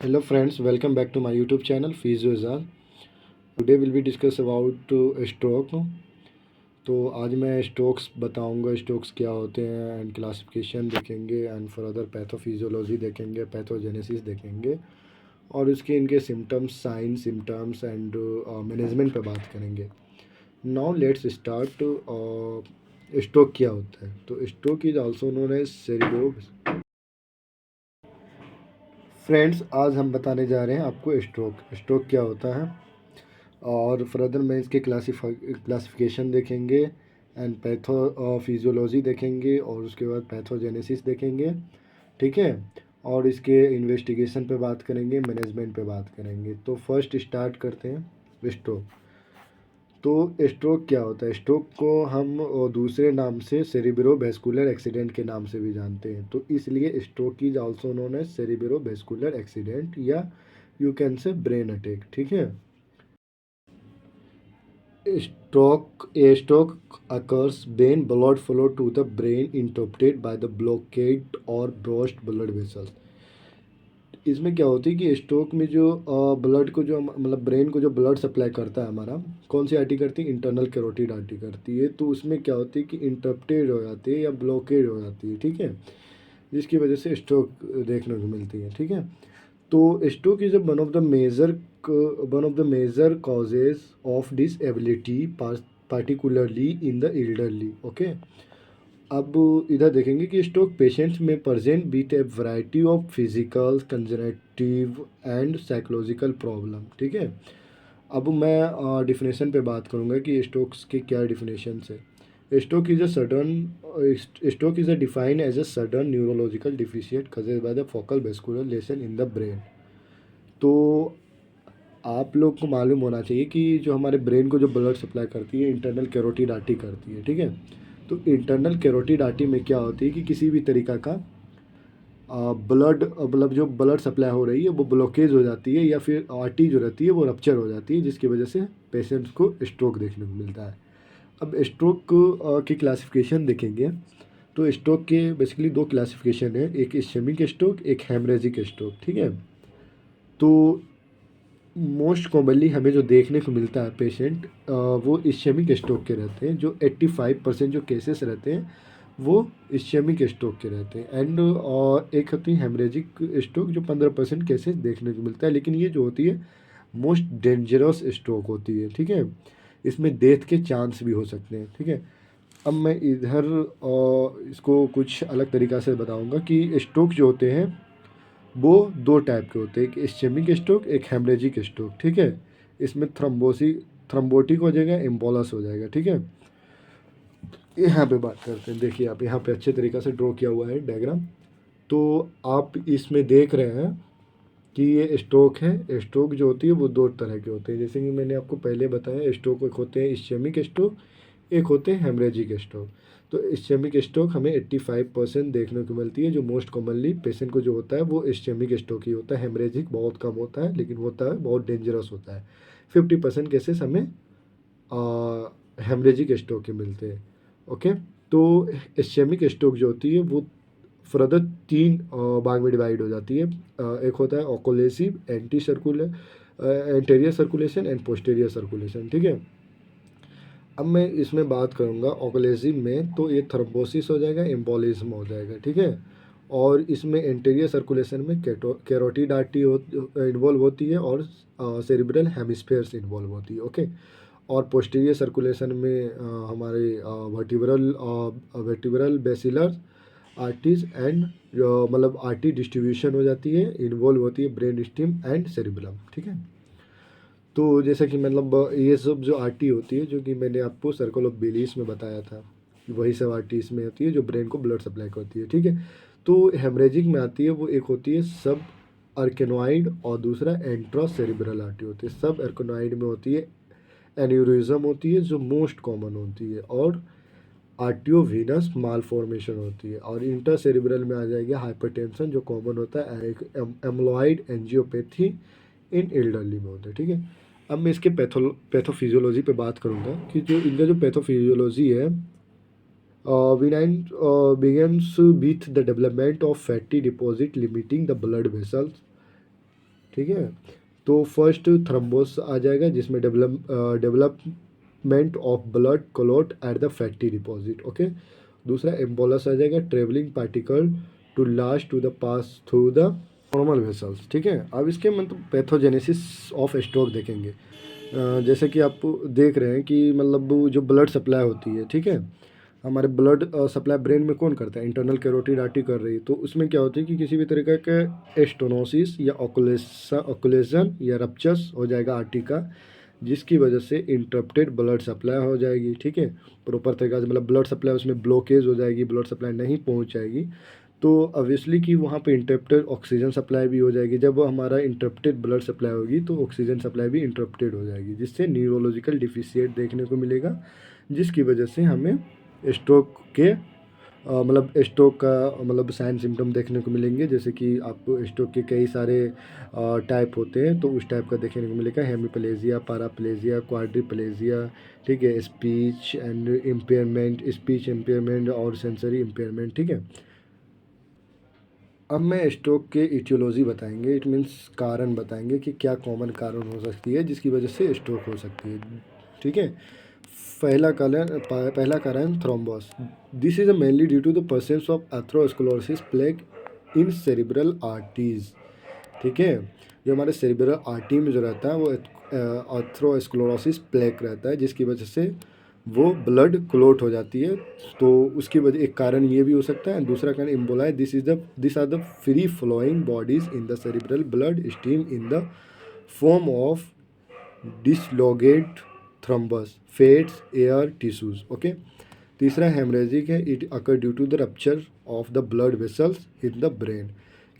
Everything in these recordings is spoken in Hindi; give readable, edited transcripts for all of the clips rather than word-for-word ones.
Hello friends, welcome back to my YouTube channel Physio Izal. Today will be discuss about stroke. तो आज मैं स्ट्रोक्स बताऊंगा, स्ट्रोक्स क्या होते हैं एंड क्लासिफिकेशन देखेंगे एंड फर्दर पैथोफिजियोलॉजी देखेंगे, पैथोजेनेसिस देखेंगे और उसके इनके symptoms, sign symptoms and management पे बात करेंगे. Now let's start. स्ट्रोक क्या होता है? तो stroke is also known as cerebro. Friends, आज हम बताने जा रहे हैं आपको स्ट्रोक. स्ट्रोक क्या होता है और फर्दर में इसके क्लासिफिकेशन देखेंगे एंड पैथो फिजियोलॉजी देखेंगे और उसके बाद पैथोजेनेसिस देखेंगे. ठीक है. और इसके इन्वेस्टिगेशन पे बात करेंगे, मैनेजमेंट पे बात करेंगे. तो फर्स्ट स्टार्ट करते हैं स्ट्रोक. तो स्ट्रोक क्या होता है? स्ट्रोक को हम दूसरे नाम से सेरिब्रोवैस्कुलर एक्सीडेंट के नाम से भी जानते हैं. तो इसलिए stroke is also known as cerebrovascular accident या you can say brain attack. ठीक है. A stroke occurs when blood flow to the brain interrupted by the blockade or burst blood vessels. इसमें क्या होती है कि स्ट्रोक में जो ब्लड को जो मतलब ब्रेन को जो ब्लड सप्लाई करता है हमारा, कौन सी आर्टरी करती है? इंटरनल कैरोटिड आर्टरी करती है. तो उसमें क्या होती है कि इंटरप्टेड हो जाती है या ब्लॉकेड हो जाती है. ठीक है. जिसकी वजह से स्ट्रोक देखने को मिलती है. ठीक है. तो stroke is one of the major causes of disability, particularly in the elderly. Okay. अब इधर देखेंगे कि स्ट्रोक पेशेंट्स में present with a variety of physical, cognitive and psychological problem. ठीक है. अब मैं डिफिनेशन पे बात करूँगा कि स्ट्रोक्स के क्या डिफिनेशन है. Stroke is a defined as a sudden neurological deficient caused by the focal vascular lesion in the brain. तो आप लोग को मालूम होना चाहिए कि जो हमारे ब्रेन को जो ब्लड सप्लाई करती है इंटरनल कैरोटिड आर्टरी करती है. ठीक है. तो इंटरनल कैरोटिड आर्टरी में क्या होती है कि किसी भी तरीका का ब्लड मतलब जो ब्लड सप्लाई हो रही है वो ब्लॉकेज हो जाती है या फिर आर्टरी जो रहती है वो रप्चर हो जाती है, जिसकी वजह से पेशेंट्स को स्ट्रोक देखने को मिलता है. अब स्ट्रोक की क्लासिफिकेशन देखेंगे तो स्ट्रोक के बेसिकली दो क्लासिफिकेशन है, एक इस्केमिक स्ट्रोक, एक हेमरेजिक स्ट्रोक. ठीक है. तो मोस्ट कॉमनली हमें जो देखने को मिलता है पेशेंट वो इस्केमिक स्ट्रोक के रहते हैं. जो 85% जो केसेस रहते हैं वो इस्केमिक स्ट्रोक के रहते हैं. एंड एक होती है हेमरेजिक स्ट्रोक जो 15% केसेस देखने को मिलता है, लेकिन ये जो होती है मोस्ट डेंजरस स्ट्रोक होती है. ठीक है. इसमें डेथ के चांस भी हो सकते हैं. ठीक है. अब मैं इधर इसको कुछ अलग तरीक़ा से बताऊंगा कि स्ट्रोक जो होते हैं वो दो टाइप के होते हैं, एक इस्केमिक स्ट्रोक, एक हेमरेजिक स्ट्रोक. ठीक है. इसमें थ्रम्बोटिक हो जाएगा, एम्बोलस हो जाएगा. ठीक है. यहाँ पे बात करते हैं. देखिए आप यहाँ पे अच्छे तरीक़ा से ड्रॉ किया हुआ है डायग्राम. तो आप इसमें देख रहे हैं कि ये स्ट्रोक है. स्ट्रोक जो होती है वो दो तरह के होते हैं, जैसे कि मैंने आपको पहले बताया. स्ट्रोक एक होते हैं इस्केमिक स्ट्रोक, एक होते हैं हेमरेजिक स्ट्रोक. तो इस्केमिक स्ट्रोक हमें 85% देखने को मिलती है. जो मोस्ट कॉमनली पेशेंट को जो होता है वो इस्केमिक स्ट्रोक ही होता है. हेमरेजिक बहुत कम होता है, लेकिन होता है, बहुत डेंजरस होता है. 50% केसेस हमें हेमरेजिक स्ट्रोक के मिलते हैं. ओके. तो इस्केमिक स्ट्रोक जो होती है वो फर्दर तीन भाग में डिवाइड हो जाती है. एक होता है occlusive, anterior circulation and posterior circulation. ठीक है. अब मैं इसमें बात करूँगा ओकोलेसिव में, तो ये थ्रोम्बोसिस हो जाएगा, एम्बोलिज्म हो जाएगा. ठीक है. और इसमें एंटेरियर सर्कुलेशन में कैरोटिड आर्टरी इन्वॉल्व होती है और सेरिब्रल हेमिस्फेयर्स इन्वॉल्व होती है. ओके. और पोस्टीरियर सर्कुलेशन में हमारे वर्टिब्रल बेसिलर आर्टरीज एंड मतलब आर्टरी डिस्ट्रीब्यूशन हो जाती है, इन्वॉल्व होती है ब्रेन स्टेम एंड सेरिब्रम. ठीक है. तो जैसा कि मतलब ये सब जो आर्टरी होती है जो कि मैंने आपको सर्कल ऑफ बेलीस में बताया था, वही सब आर्टरी इसमें होती है जो ब्रेन को ब्लड सप्लाई करती है. ठीक है. तो हेमरेजिक में आती है, वो एक होती है सब अर्केनॉइड और दूसरा एंट्रा सेरिब्रल आर्टरी होती है. सब अर्केनॉइड में होती है एन्यूरिज्म होती है जो मोस्ट कॉमन होती है, और आर्टियोवीनस मालफॉर्मेशन होती है. और इंटरसेरिब्रल में आ जाएगी हाइपरटेंशन जो कॉमन होता है, एक एम्लॉइड एंजियोपैथी इन एल्डरली में होता है. ठीक है. अब मैं इसके पैथोफिजियोलॉजी पे बात करूँगा कि जो इनका जो पैथोफिजियोलॉजी है, विनाइन begins with the development of fatty deposit limiting the blood vessels ठीक है। तो फर्स्ट थ्रोम्बोस आ जाएगा जिसमें development of blood clot at the fatty deposit, okay. दूसरा एम्बोलस आ जाएगा, travelling particle to last to the pass through the normal vessels, ठीक है। अब इसके मतलब पैथोजेनेसिस ऑफ स्ट्रोक देखेंगे। जैसे कि आप देख रहे हैं कि मतलब जो ब्लड सप्लाई होती है, ठीक है, हमारे ब्लड सप्लाई ब्रेन में कौन करता है, इंटरनल कैरोटिड आर्टरी कर रही है। तो उसमें क्या होता है कि किसी भी तरीके का स्टोनोसिस या ऑकुलेशन या रप्चर्स हो जाएगा आर्टरी का, जिसकी वजह से इंटरप्टेड ब्लड सप्लाई हो जाएगी, ठीक है। प्रॉपर तरीके से मतलब ब्लड सप्लाई उसमें ब्लॉकेज हो जाएगी, ब्लड सप्लाई नहीं पहुंच जाएगी। तो ऑब्वियसली कि वहाँ पे इंटरप्टेड ऑक्सीजन सप्लाई भी हो जाएगी। जब हमारा इंटरप्टेड ब्लड सप्लाई होगी तो ऑक्सीजन सप्लाई भी इंटरप्टेड हो जाएगी, जिससे न्यूरोलॉजिकल डिफिशिएट देखने को मिलेगा, जिसकी वजह से हमें स्ट्रोक के मतलब स्ट्रोक का मतलब साइन सिम्टम देखने को मिलेंगे। जैसे कि आपको स्ट्रोक के कई सारे टाइप होते हैं, तो उस टाइप का देखने को मिलेगा, हेमीप्लेजिया, पैराप्लेजिया, क्वाड्रिप्लेजिया, ठीक है, speech and impairment, speech impairment और सेंसरी इम्पेयरमेंट, ठीक है। अब मैं स्ट्रोक के इटियोलॉजी बताएंगे, इट मीन्स कारण बताएंगे कि क्या कॉमन कारण हो सकती है जिसकी वजह से स्ट्रोक हो सकती है, ठीक है। पहला कारण thrombus. This is mainly due to the presence of atherosclerosis plaque in cerebral arteries, ठीक है। जो हमारे सेरिब्रल आर्टरी में जो रहता है वो एथेरोस्क्लेरोसिस प्लेग रहता है, जिसकी वजह से वो ब्लड क्लॉट हो जाती है। तो उसकी वजह एक कारण ये भी हो सकता है। दूसरा कारण इम्बोला है। This are the free flowing bodies in the cerebral blood stream in the form of dislocate thrombus fats air tissues, okay. तीसरा हेमरेजिक है, it occur due to the rupture of the blood vessels in the brain.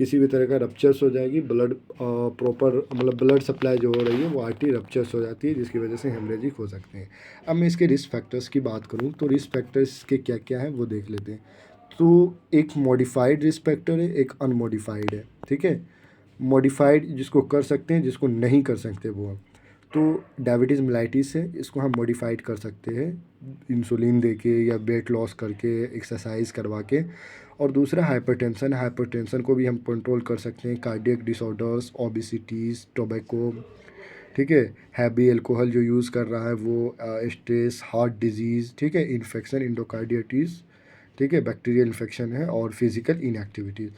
किसी भी तरह का रप्चर्स हो जाएगी, ब्लड प्रॉपर मतलब ब्लड सप्लाई जो हो रही है वो आर्टरी रप्चर्स हो जाती है, जिसकी वजह से हेमरेजिक हो सकते हैं। अब मैं इसके रिस्क फैक्टर्स की बात करूँ तो रिस्क फैक्टर्स के क्या क्या हैं वो देख लेते हैं। तो एक मॉडिफाइड रिस्क फैक्टर है, एक अनमॉडिफाइड है, ठीक है। मॉडिफाइड जिसको कर सकते हैं, जिसको नहीं कर सकते वो हैं। तो डायबिटीज़ मेलाइटिस है, इसको हम मॉडिफाइड कर सकते हैं इंसुलिन दे के या वेट लॉस करके, एक्सरसाइज करवा के। और दूसरा हाइपरटेंशन, हाइपरटेंशन को भी हम कंट्रोल कर सकते हैं, कार्डियक डिसऑर्डर्स, ओबिसिटीज़, टोबैको, ठीक है, हैवी अल्कोहल जो यूज़ कर रहा है वो, स्ट्रेस, हार्ट डिजीज़, ठीक है, इन्फेक्शन, इंडोकार्डियाटिस, ठीक है, बैक्टीरियल इन्फेक्शन है, और फिजिकल इनएक्टिविटीज़।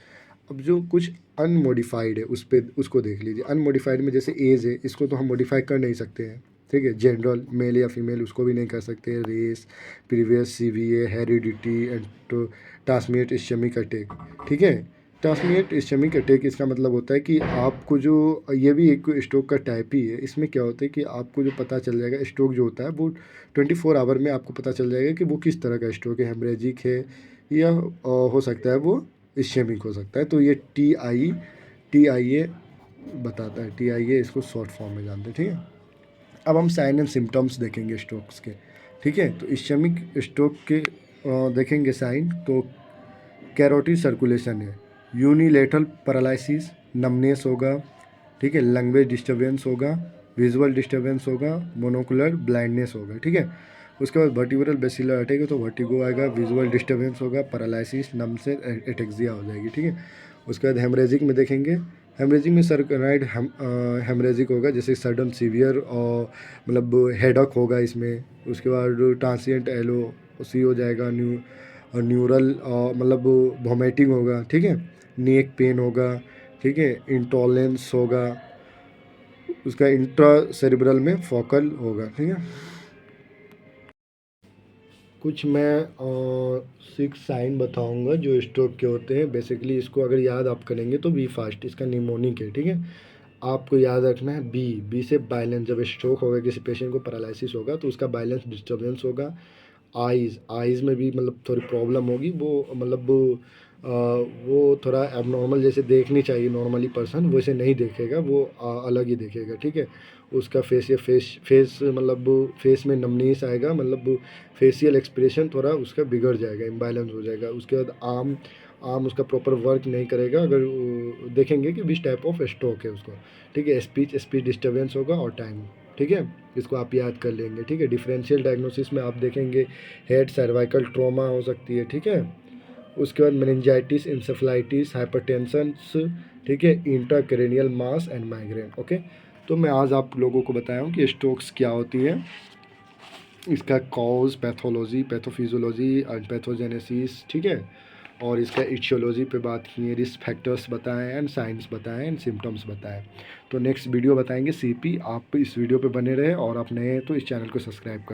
अब जो कुछ अनमोडिफाइड है उस पर उसको देख लीजिए। अनमोडिफाइड में जैसे एज है, इसको तो हम मॉडिफाई कर नहीं सकते हैं, ठीक है। जनरल मेल या फीमेल उसको भी नहीं कर सकते। Race, previous CVA, heredity and transmit ischaemic attack, ठीक है। ट्रांसमिट इस्चेमिक अटैक इसका मतलब होता है कि आपको जो, ये भी एक स्ट्रोक का टाइप ही है। इसमें क्या होता है कि आपको जो पता चल जाएगा, स्ट्रोक जो होता है वो 24 आवर में आपको पता चल जाएगा कि वो किस तरह का स्ट्रोक है, हेमरेजिक है या हो सकता है वो इस्चेमिक हो सकता है। तो ये TIA बताता है, TIA इसको शॉर्ट फॉर्म में जानते हैं, ठीक है। अब हम साइन एंड सिम्टम्स देखेंगे स्ट्रोक्स के, ठीक है। तो इस्चेमिक स्ट्रोक के देखेंगे साइन, तो कैरोटिड सर्कुलेशन है, यूनिलेटरल पैरालिसिस, नमनेस होगा, ठीक है, लैंग्वेज डिस्टर्बेंस होगा, विजुअल डिस्टर्बेंस होगा, मोनोकुलर ब्लाइंडनेस होगा, ठीक है। उसके बाद वर्टिब्रल बेसिलर अटैक है तो वर्टिगो आएगा, विजुअल डिस्टर्बेंस होगा, पैरालिसिस, नम से एटेक्सिया हो जाएगी, ठीक है। उसके बाद हेमरेजिक में देखेंगे, हेमरेजिक में सर्कनाइड हेमरेजिक होगा, जैसे सडन सीवियर और मतलब हेडक होगा इसमें। उसके बाद ट्रांसिएंट एलो सी हो जाएगा, न्यूरल मतलब वोमिटिंग होगा, ठीक है, नेक पेन होगा, ठीक है, इंटॉलेंस होगा, उसका इंट्रा सेरिब्रल में फोकल होगा, ठीक है। कुछ मैं 6 साइन बताऊंगा जो स्ट्रोक के होते हैं। बेसिकली इसको अगर याद आप करेंगे तो बी फास्ट, इसका निमोनिक है, ठीक है। आपको याद रखना है बी से बैलेंस। जब स्ट्रोक होगा किसी पेशेंट को, पैरालिसिस होगा तो उसका बैलेंस डिस्टर्बेंस होगा। आइज़ में भी मतलब थोड़ी प्रॉब्लम होगी, वो मतलब वो थोड़ा एबनॉर्मल जैसे देखनी चाहिए नॉर्मली पर्सन, वैसे नहीं देखेगा वो, अलग ही देखेगा, ठीक है। उसका फेस मतलब फेस में नमनीस आएगा, मतलब फेशियल एक्सप्रेशन थोड़ा उसका बिगड़ जाएगा, इम्बैलेंस हो जाएगा। उसके बाद आम उसका प्रॉपर वर्क नहीं करेगा, अगर देखेंगे कि विच टाइप ऑफ स्ट्रोक है उसको, ठीक है। स्पीच डिस्टर्बेंस होगा और टाइम, ठीक है। इसको आप याद कर लेंगे, ठीक है। डिफरेंशियल डायग्नोसिस में आप देखेंगे हेड सर्वाइकल ट्रॉमा हो सकती है, ठीक है। उसके बाद मेनिंजाइटिस, इंसेफ्लाइटिस, हाइपरटेंशन, ठीक है, intracranial mass and migraine. Okay, तो मैं आज आप लोगों को बताया हूँ कि स्ट्रोक्स क्या होती है, इसका cause, pathology, pathophysiology and pathogenesis, ठीक है, और इसका इटियोलॉजी पे बात की है, रिस्क फैक्टर्स बताएं एंड साइंस बताएं एंड सिम्टम्स बताएं। तो नेक्स्ट वीडियो बताएंगे सीपी। आप इस वीडियो पे बने रहे और आप नए हैं तो इस चैनल को सब्सक्राइब करें।